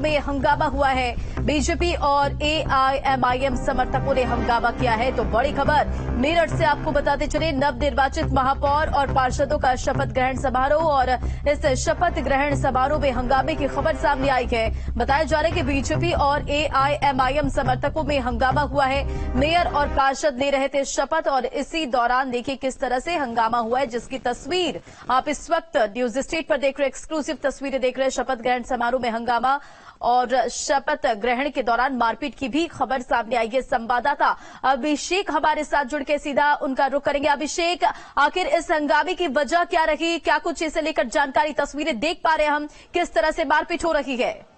में हंगामा हुआ है। बीजेपी और एआईएमआईएम समर्थकों ने हंगामा किया है। तो बड़ी खबर मेरठ से आपको बताते चले, नवनिर्वाचित महापौर और पार्षदों का शपथ ग्रहण समारोह और इस शपथ ग्रहण समारोह में हंगामे की खबर सामने आई है। बताया जा रहा है कि बीजेपी और एआईएमआईएम समर्थकों में हंगामा हुआ है। मेयर और पार्षद ले रहे थे शपथ और इसी दौरान देखिए किस तरह से हंगामा हुआ है, जिसकी तस्वीर आप इस वक्त न्यूज स्टेट पर देख रहे हैं। एक्सक्लूसिव तस्वीरें देख रहे हैं। शपथ ग्रहण समारोह में हंगामा और शपथ ग्रहण के दौरान मारपीट की भी खबर सामने आई है। संवाददाता अभिषेक हमारे साथ जुड़ के सीधा उनका रुख करेंगे। अभिषेक, आखिर इस हंगामे की वजह क्या रही, क्या कुछ इसे लेकर जानकारी, तस्वीरें देख पा रहे हैं हम, किस तरह से मारपीट हो रही है?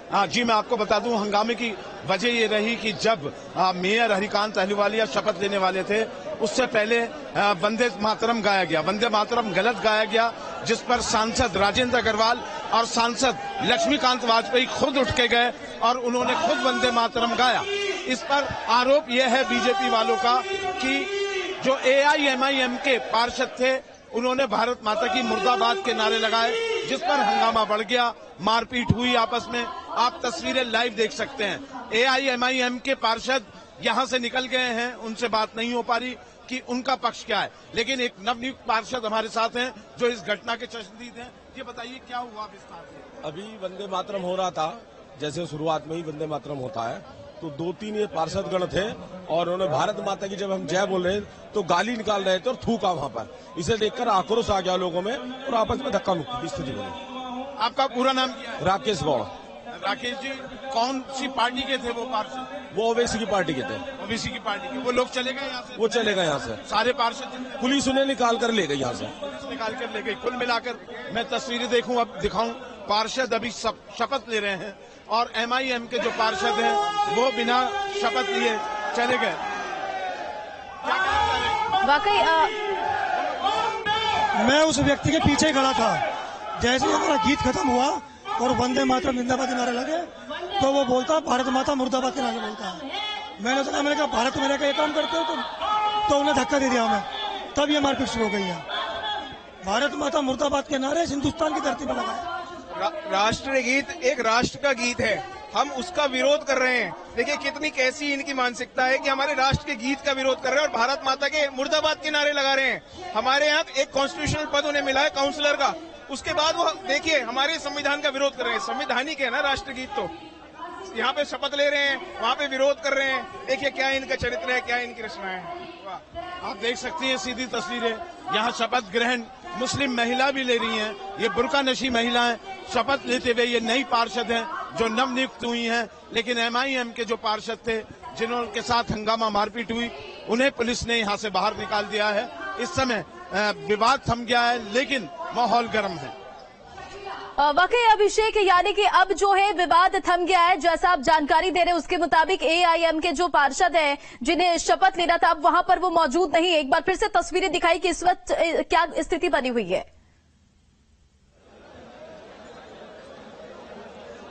जी, मैं आपको बता दूं, हंगामे की वजह ये रही कि जब मेयर हरिकांत अहलूवालिया शपथ लेने वाले थे, उससे पहले वंदे मातरम गाया गया। वंदे मातरम गलत गाया गया, जिस पर सांसद राजेंद्र अग्रवाल और सांसद लक्ष्मीकांत वाजपेयी खुद उठ के गए और उन्होंने खुद वंदे मातरम गाया। इस पर आरोप यह है बीजेपी वालों का कि जो एआईएमआईएम के पार्षद थे, उन्होंने भारत माता की मुर्दाबाद के नारे लगाए, जिस पर हंगामा बढ़ गया, मारपीट हुई आपस में। आप तस्वीरें लाइव देख सकते हैं। एआईएमआईएम के पार्षद यहां से निकल गए हैं, उनसे बात नहीं हो पा रही कि उनका पक्ष क्या है। लेकिन एक नवनियुक्त पार्षद हमारे साथ हैं जो इस घटना के चश्मदीद हैं। ये बताइए क्या हुआ विस्तार से? अभी वंदे मातरम हो रहा था, जैसे शुरुआत में ही वंदे मातरम होता है, तो 2-3 ये पार्षद गण थे और उन्होंने भारत माता की जब हम जय बोल रहे तो गाली निकाल रहे थे और थूका वहां पर। इसे देखकर आक्रोश आ गया लोगों में और आपस में धक्का मुक्की की स्थिति बनी। आपका पूरा नाम क्या है? राकेश गौड़। राकेश जी, कौन सी पार्टी के थे वो पार्षद? वो ओबीसी की पार्टी के थे। ओबीसी की पार्टी के। वो लोग चले गए यहाँ से? वो चले गए यहाँ से, सारे पार्षद? पुलिस उन्हें निकाल कर ले गई यहाँ से। पुलिस निकाल कर ले गई। कुल मिलाकर मैं तस्वीरें देखूं, अब दिखाऊं, पार्षद अभी शपथ ले रहे हैं और एमआईएम के जो पार्षद हैं वो बिना शपथ लिए चले गए। वाकई मैं उस व्यक्ति के पीछे खड़ा था। जैसे ही हमारा गीत खत्म हुआ और वंदे मातरम जिंदाबाद के नारे लगे तो वो बोलता भारत माता मुर्दाबाद के नारे बोलता है। मैंने कहा भारत में रहकर ये काम करते हो तुम? तो उन्हें धक्का दे दिया हमें, तब ये मारपीट शुरू हो गई है। भारत माता मुर्दाबाद के नारे हिंदुस्तान की धरती पर लगाए। राष्ट्रीय गीत एक राष्ट्र का गीत है, हम उसका विरोध कर रहे हैं। देखिए कितनी कैसी इनकी मानसिकता है कि हमारे राष्ट्र के गीत का विरोध कर रहे हैं और भारत माता के मुर्दाबाद के नारे लगा रहे हैं। हमारे यहाँ एक कॉन्स्टिट्यूशनल पद उन्हें मिला है काउंसलर का, उसके बाद वो देखिए हमारे संविधान का विरोध कर रहे हैं। संवैधानिक है ना राष्ट्र गीत, तो यहाँ पे शपथ ले रहे हैं, वहाँ पे विरोध कर रहे हैं। देखिए क्या इनका चरित्र है, क्या इनकी रचना है। आप देख सकते हैं सीधी तस्वीरें। यहाँ शपथ ग्रहण मुस्लिम महिला भी ले रही हैं। ये बुर्का नशी महिलाएं शपथ लेते हुए ये नई पार्षद हैं जो नवनियुक्त हुई हैं। लेकिन एमआईएम के जो पार्षद थे जिनके साथ हंगामा मारपीट हुई, उन्हें पुलिस ने यहाँ से बाहर निकाल दिया है। इस समय विवाद थम गया है, लेकिन माहौल गर्म है। वाकई अभिषेक, यानी कि अब जो है विवाद थम गया है। जैसा आप जानकारी दे रहे हैं उसके मुताबिक एआईएम के जो पार्षद हैं जिन्हें शपथ लेना था, अब वहां पर वो मौजूद नहीं। एक बार फिर से तस्वीरें दिखाई कि इस वक्त क्या स्थिति बनी हुई है।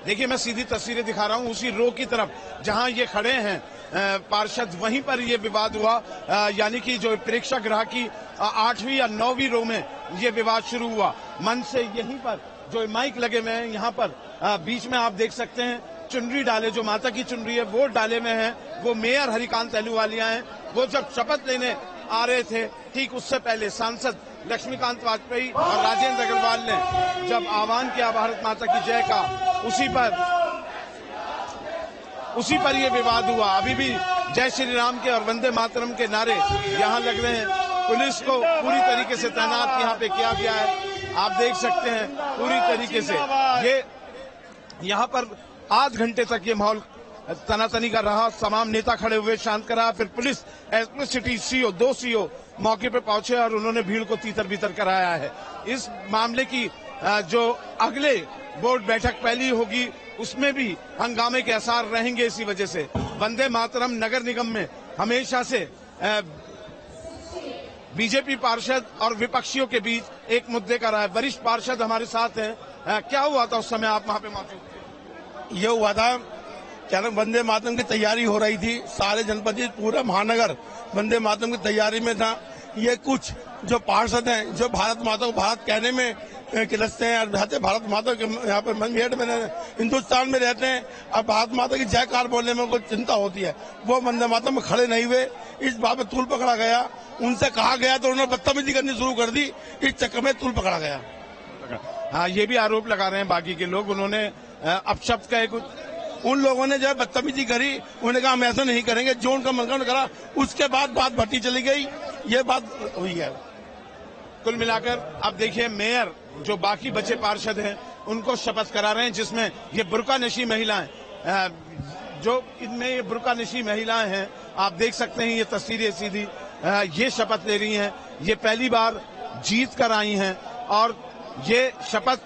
देखिए मैं सीधी तस्वीरें दिखा रहा हूं उसी रो की तरफ जहां ये खड़े हैं पार्षद, वहीं पर ये विवाद हुआ। यानी कि जो प्रेक्षागृह की 8वीं या 9वीं रो में ये विवाद शुरू हुआ। मंच से यहीं पर जो माइक लगे हुए हैं, यहाँ पर बीच में आप देख सकते हैं चुनरी डाले, जो माता की चुनरी है वो डाले में है। वो मेयर हरिकांत अहलूवालिया हैं। वो जब शपथ लेने आ रहे थे, ठीक उससे पहले सांसद लक्ष्मीकांत वाजपेयी और राजेंद्र अग्रवाल ने जब आह्वान किया भारत माता की जय का, उसी पर ये विवाद हुआ। अभी भी जय श्री राम के और वंदे मातरम के नारे यहाँ लग रहे हैं। पुलिस को पूरी तरीके से तैनात यहाँ पे किया गया है। आप देख सकते हैं पूरी तरीके से ये यहाँ पर आध घंटे तक ये माहौल तनातनी का रहा। तमाम नेता खड़े हुए, शांत करा। फिर पुलिस सिटी सीओ 2 सीओ मौके पे पहुंचे और उन्होंने भीड़ को तीतर बीतर कराया है। इस मामले की जो अगले बोर्ड बैठक पहली होगी उसमें भी हंगामे के आसार रहेंगे। इसी वजह से वंदे मातरम नगर निगम में हमेशा से बीजेपी पार्षद और विपक्षियों के बीच एक मुद्दे का रहा है। वरिष्ठ पार्षद हमारे साथ हैं। क्या हुआ था उस समय, आप वहां पे मौजूद थे? ये हुआ था क्या नाम, वंदे मातरम की तैयारी हो रही थी। सारे जनपद पूरा महानगर वंदे मातरम की तैयारी में था। ये कुछ जो पार्षद हैं जो भारत माता को भारत कहने में किलसते हैं और रहते भारत माता के यहाँ पे मेरठ में हिंदुस्तान में रहते हैं। अब भारत माता की जयकार बोलने में उनको चिंता होती है, वो वंदे मातरम में खड़े नहीं हुए। इस बात में तूल पकड़ा गया, उनसे कहा गया तो उन्होंने बदतमीजी करनी शुरू कर दी, इस चक्कर में तूल पकड़ा गया। हाँ, ये भी आरोप लगा रहे हैं बाकी के लोग, उन्होंने अपशब्द कहे कुछ। उन लोगों ने जो है बदतमीजी करी, उन्होंने कहा हम ऐसा नहीं करेंगे, जो उनका मन करा। उसके बाद बात भट्टी चली गई, ये बात हुई है। कुल मिलाकर अब देखिए मेयर जो बाकी बचे पार्षद हैं उनको शपथ करा रहे हैं, जिसमें ये बुर्का नशी महिलाएं, जो इनमें ये बुर्का नशी महिलाएं हैं, आप देख सकते हैं ये तस्वीरें सीधी, ये शपथ ले रही हैं। ये पहली बार जीत कर आई हैं और ये शपथ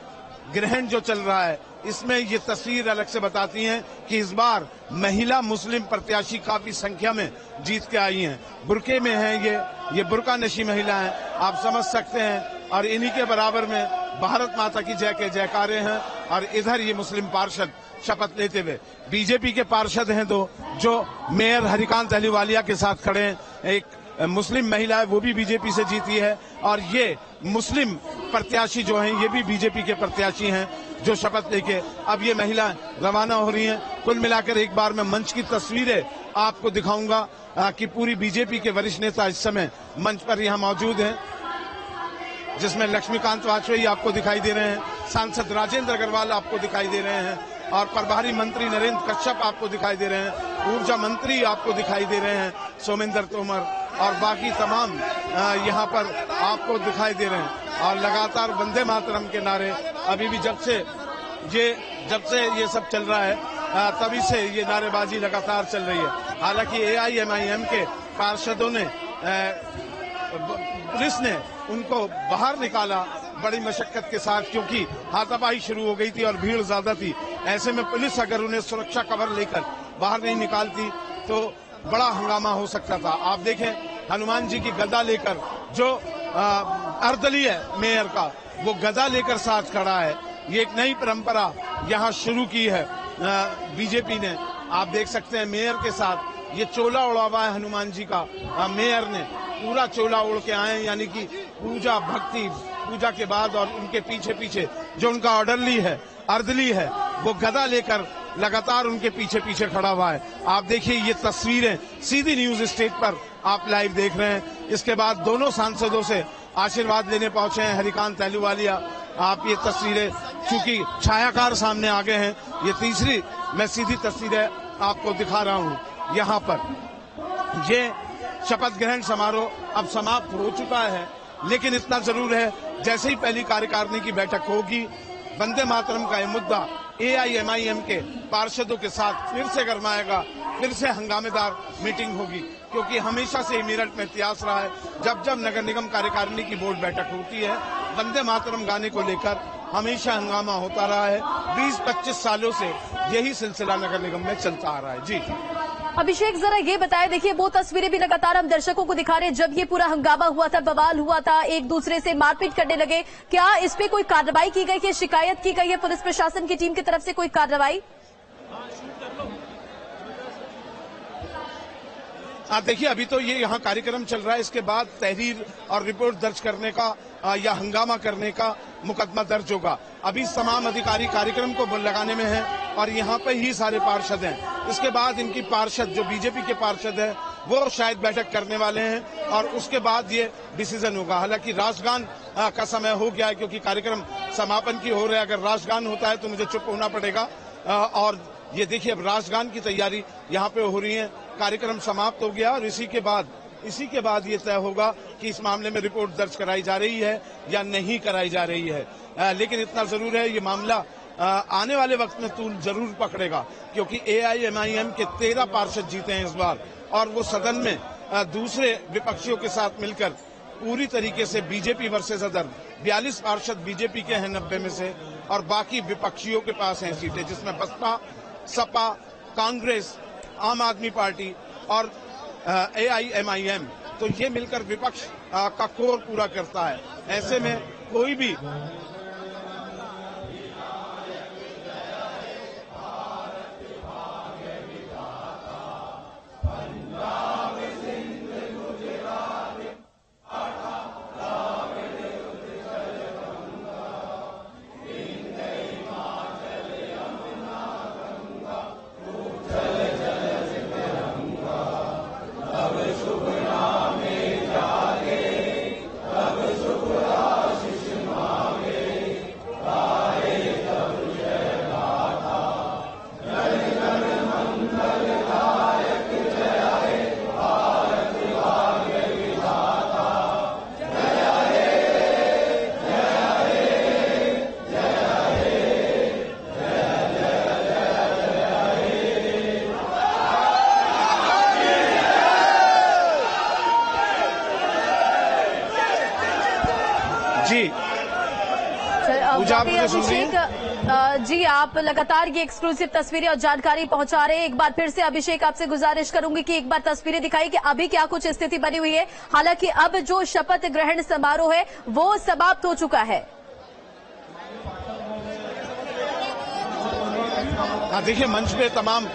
ग्रहण जो चल रहा है इसमें ये तस्वीर अलग से बताती हैं कि इस बार महिला मुस्लिम प्रत्याशी काफी संख्या में जीत के आई हैं। बुरके में हैं ये बुर्का नशी महिला हैं, आप समझ सकते हैं। और इन्हीं के बराबर में भारत माता की जय के जयकारे हैं। और इधर ये मुस्लिम पार्षद शपथ लेते हुए, बीजेपी के पार्षद हैं दो, जो मेयर हरिकांत अहलूवालिया के साथ खड़े हैं। एक मुस्लिम महिला है, वो भी बीजेपी से जीती है, और ये मुस्लिम प्रत्याशी जो हैं ये भी बीजेपी के प्रत्याशी हैं, जो शपथ लेके अब ये महिलाएं रवाना हो रही हैं। कुल मिलाकर एक बार मैं मंच की तस्वीरें आपको दिखाऊंगा कि पूरी बीजेपी के वरिष्ठ नेता इस समय मंच पर यहाँ मौजूद हैं, जिसमें लक्ष्मीकांत वाजपेयी आपको दिखाई दे रहे हैं, सांसद राजेंद्र अग्रवाल आपको दिखाई दे रहे हैं, और प्रभारी मंत्री नरेंद्र कश्यप आपको दिखाई दे रहे हैं, ऊर्जा मंत्री आपको दिखाई दे रहे हैं सोमेंद्र तोमर, और बाकी तमाम यहाँ पर आपको दिखाई दे रहे हैं। और लगातार वंदे मातरम के नारे अभी भी जब से ये सब चल रहा है तभी से ये नारेबाजी लगातार चल रही है। हालांकि AIMIM के पार्षदों ने, पुलिस ने उनको बाहर निकाला बड़ी मशक्कत के साथ, क्योंकि हाथापाई शुरू हो गई थी और भीड़ ज्यादा थी। ऐसे में पुलिस अगर उन्हें सुरक्षा कवर लेकर बाहर नहीं निकालती तो बड़ा हंगामा हो सकता था। आप देखें हनुमान जी की गदा लेकर जो अर्दली है मेयर का, वो गदा लेकर साथ खड़ा है। ये एक नई परंपरा यहाँ शुरू की है बीजेपी ने। आप देख सकते हैं मेयर के साथ ये चोला उड़ा हुआ है हनुमान जी का, मेयर ने पूरा चोला उड़ के आए, यानी कि पूजा भक्ति, पूजा के बाद और उनके पीछे पीछे जो उनका अर्दली है वो गदा लेकर लगातार उनके पीछे पीछे खड़ा हुआ है। आप देखिए ये तस्वीरें सीधी न्यूज स्टेट पर आप लाइव देख रहे हैं। इसके बाद दोनों सांसदों से आशीर्वाद लेने पहुंचे हैं हरिकांत अहलूवालिया। आप ये तस्वीरें, चूंकि छायाकार सामने आ गए हैं, ये तीसरी मैं सीधी तस्वीरें आपको दिखा रहा हूं। यहाँ पर ये शपथ ग्रहण समारोह अब समाप्त हो चुका है, लेकिन इतना जरूर है जैसे ही पहली कार्यकारिणी की बैठक होगी, वंदे मातरम का ये मुद्दा AIMIM के पार्षदों के साथ फिर से गरमाएगा, फिर से हंगामेदार मीटिंग होगी, क्योंकि हमेशा से मेरठ में इतिहास रहा है जब जब नगर निगम कार्यकारिणी की बोर्ड बैठक होती है, वंदे मातरम गाने को लेकर हमेशा हंगामा होता रहा है। 20-25 सालों से यही सिलसिला नगर निगम में चलता आ रहा है। जी अभिषेक, जरा ये बताएं, देखिए वो तस्वीरें भी लगातार हम दर्शकों को दिखा रहे हैं, जब ये पूरा हंगामा हुआ था, बवाल हुआ था, एक दूसरे से मारपीट करने लगे, क्या इस पे कोई कार्रवाई की गई, कि शिकायत की गई है पुलिस प्रशासन की टीम की तरफ से कोई कार्रवाई? देखिए अभी तो ये यहाँ कार्यक्रम चल रहा है, इसके बाद तहरीर और रिपोर्ट दर्ज करने का या हंगामा करने का मुकदमा दर्ज होगा। अभी तमाम अधिकारी कार्यक्रम को लगाने में हैं और यहाँ पे ही सारे पार्षद हैं। इसके बाद इनकी पार्षद जो बीजेपी के पार्षद हैं वो शायद बैठक करने वाले हैं और उसके बाद ये डिसीजन होगा। हालांकि राष्ट्रगान का समय हो गया है, क्योंकि कार्यक्रम समापन की हो रहा है। अगर राष्ट्रगान होता है तो मुझे चुप होना पड़ेगा। और ये देखिए अब राष्ट्रगान की तैयारी यहाँ पे हो रही है। कार्यक्रम समाप्त हो गया और इसी के बाद ये तय होगा कि इस मामले में रिपोर्ट दर्ज कराई जा रही है या नहीं कराई जा रही है। लेकिन इतना जरूर है, ये मामला आने वाले वक्त में तूल जरूर पकड़ेगा, क्योंकि AIMIM के 13 पार्षद जीते हैं इस बार और वो सदन में दूसरे विपक्षियों के साथ मिलकर पूरी तरीके से बीजेपी वर्सेस अदर 42 पार्षद बीजेपी के हैं 90 में से, और बाकी विपक्षियों के पास हैं सीटें, जिसमें बसपा, सपा, कांग्रेस, आम आदमी पार्टी और AIMIM। तो ये मिलकर विपक्ष का कोर पूरा करता है। ऐसे में कोई भी जी, आप वाकई मुझे सुन रही हैं? अभिषेक जी, आप लगातार ये एक्सक्लूसिव तस्वीरें और जानकारी पहुंचा रहे हैं। एक बार फिर से अभिषेक आपसे गुजारिश करूंगी कि एक बार तस्वीरें दिखाई कि अभी क्या कुछ स्थिति बनी हुई है। हालांकि अब जो शपथ ग्रहण समारोह है वो समाप्त हो चुका है। हाँ, देखिए मंच पे तमाम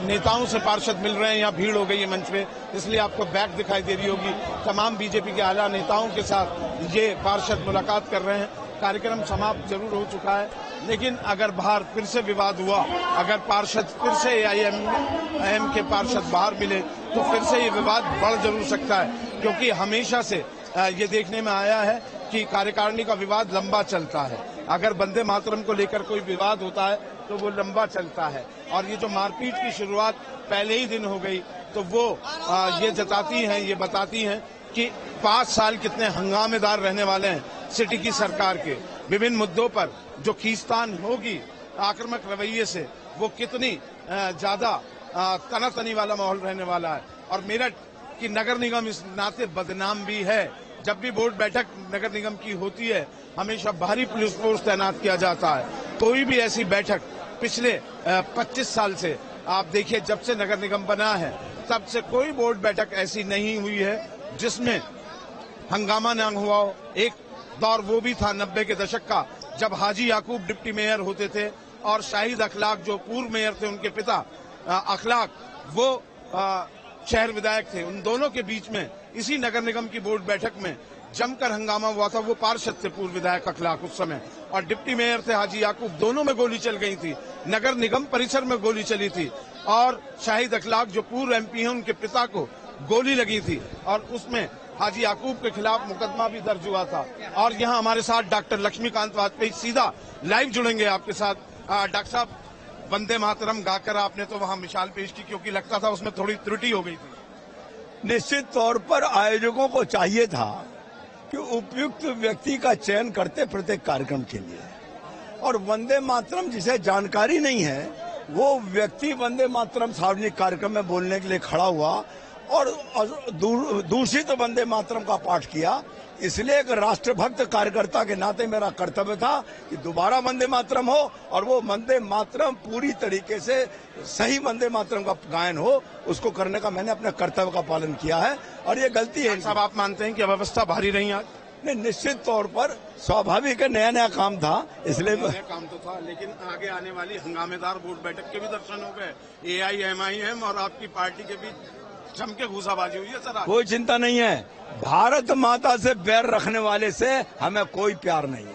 नेताओं से पार्षद मिल रहे हैं, यहाँ भीड़ हो गई है मंच पे, इसलिए आपको बैक दिखाई दे रही होगी। तमाम बीजेपी के आला नेताओं के साथ ये पार्षद मुलाकात कर रहे हैं। कार्यक्रम समाप्त जरूर हो चुका है, लेकिन अगर बाहर फिर से विवाद हुआ, अगर पार्षद फिर से AIM के पार्षद बाहर मिले तो फिर से ये विवाद बढ़ जरूर सकता है, क्योंकि हमेशा से ये देखने में आया है कि कार्यकारिणी का विवाद लंबा चलता है। अगर वंदे मातरम को लेकर कोई विवाद होता है तो वो लंबा चलता है, और ये जो मारपीट की शुरुआत पहले ही दिन हो गई तो वो ये जताती हैं, ये बताती हैं कि 5 साल कितने हंगामेदार रहने वाले हैं सिटी की सरकार के। विभिन्न मुद्दों पर जो खींचतान होगी आक्रामक रवैये से, वो कितनी ज्यादा तनातनी वाला माहौल रहने वाला है। और मेरठ की नगर निगम इस नाते बदनाम भी है। जब भी बोर्ड बैठक नगर निगम की होती है हमेशा भारी पुलिस फोर्स तैनात किया जाता है। कोई भी ऐसी बैठक पिछले 25 साल से आप देखिए, जब से नगर निगम बना है तब से कोई बोर्ड बैठक ऐसी नहीं हुई है जिसमें हंगामा न हुआ हो। एक दौर वो भी था 90 के दशक का, जब हाजी याकूब डिप्टी मेयर होते थे और शाहिद अखलाक जो पूर्व मेयर थे, उनके पिता अखलाक वो शहर विधायक थे। उन दोनों के बीच में इसी नगर निगम की बोर्ड बैठक में जमकर हंगामा हुआ था। वो पार्षद थे पूर्व विधायक अखलाक उस समय, और डिप्टी मेयर थे हाजी याकूब। दोनों में गोली चल गई थी, नगर निगम परिसर में गोली चली थी, और शाहिद अखलाक जो पूर्व MP हैं उनके पिता को गोली लगी थी, और उसमें हाजी याकूब के खिलाफ मुकदमा भी दर्ज हुआ था। और यहाँ हमारे साथ डॉक्टर लक्ष्मीकांत वाजपेयी सीधा लाइव जुड़ेंगे आपके साथ। डॉक्टर साहब, वंदे मातरम गाकर आपने तो वहाँ मिसाल पेश की, क्योंकि लगता था उसमें थोड़ी त्रुटि हो गई थी। निश्चित तौर पर आयोजकों को चाहिए था कि उपयुक्त व्यक्ति का चयन करते प्रत्येक कार्यक्रम के लिए, और वंदे मातरम जिसे जानकारी नहीं है वो व्यक्ति वंदे मातरम सार्वजनिक कार्यक्रम में बोलने के लिए खड़ा हुआ और दूषित वंदे मातरम का पाठ किया। इसलिए एक राष्ट्रभक्त कार्यकर्ता के नाते मेरा कर्तव्य था कि दोबारा वंदे मातरम हो, और वो वंदे मातरम पूरी तरीके से सही वंदे मातरम का गायन हो, उसको करने का मैंने अपने कर्तव्य का पालन किया है। और ये गलती है साहब, आप मानते हैं कि अव्यवस्था भारी रही आज? नहीं, निश्चित तौर पर स्वाभाविक है, नया काम था, इसलिए नया काम तो था, लेकिन आगे आने वाली हंगामेदार बोर्ड बैठक के भी दर्शन हो गए। AIM और आपकी पार्टी के बीच जम के घूसाबाजी हुई है सर। कोई चिंता नहीं है, भारत माता से बैर रखने वाले से हमें कोई प्यार नहीं है।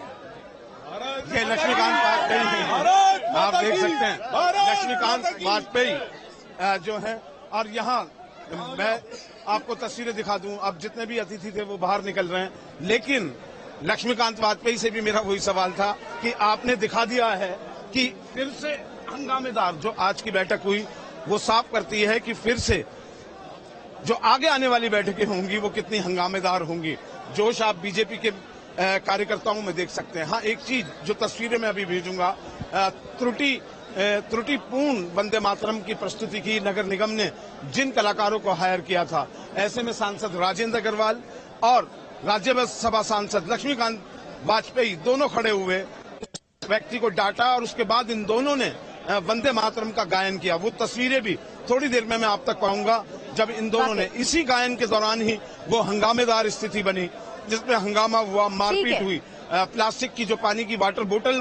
ये लक्ष्मीकांत वाजपेयी, आप देख सकते हैं लक्ष्मीकांत वाजपेयी जो है। और यहाँ मैं आपको तस्वीरें दिखा दूं, अब जितने भी अतिथि थे वो बाहर निकल रहे हैं, लेकिन लक्ष्मीकांत वाजपेयी से भी मेरा वही सवाल था कि आपने दिखा दिया है कि फिर से हंगामेदार जो आज की बैठक हुई वो साफ करती है कि फिर से जो आगे आने वाली बैठकें होंगी वो कितनी हंगामेदार होंगी। जोश आप बीजेपी के कार्यकर्ताओं में देख सकते हैं। हाँ, एक चीज जो तस्वीरें मैं अभी भेजूंगा, त्रुटिपूर्ण वंदे मातरम की प्रस्तुति की नगर निगम ने जिन कलाकारों को हायर किया था, ऐसे में सांसद राजेंद्र अग्रवाल और राज्यसभा सांसद लक्ष्मीकांत वाजपेयी दोनों खड़े हुए, व्यक्ति को डांटा और उसके बाद इन दोनों ने वंदे मातरम का गायन किया। वो तस्वीरें भी थोड़ी देर में मैं आप तक पाऊंगा, जब इन दोनों ने इसी गायन के दौरान ही वो हंगामेदार स्थिति बनी जिसमें हंगामा हुआ, मारपीट हुई, प्लास्टिक की जो पानी की वाटर बोतल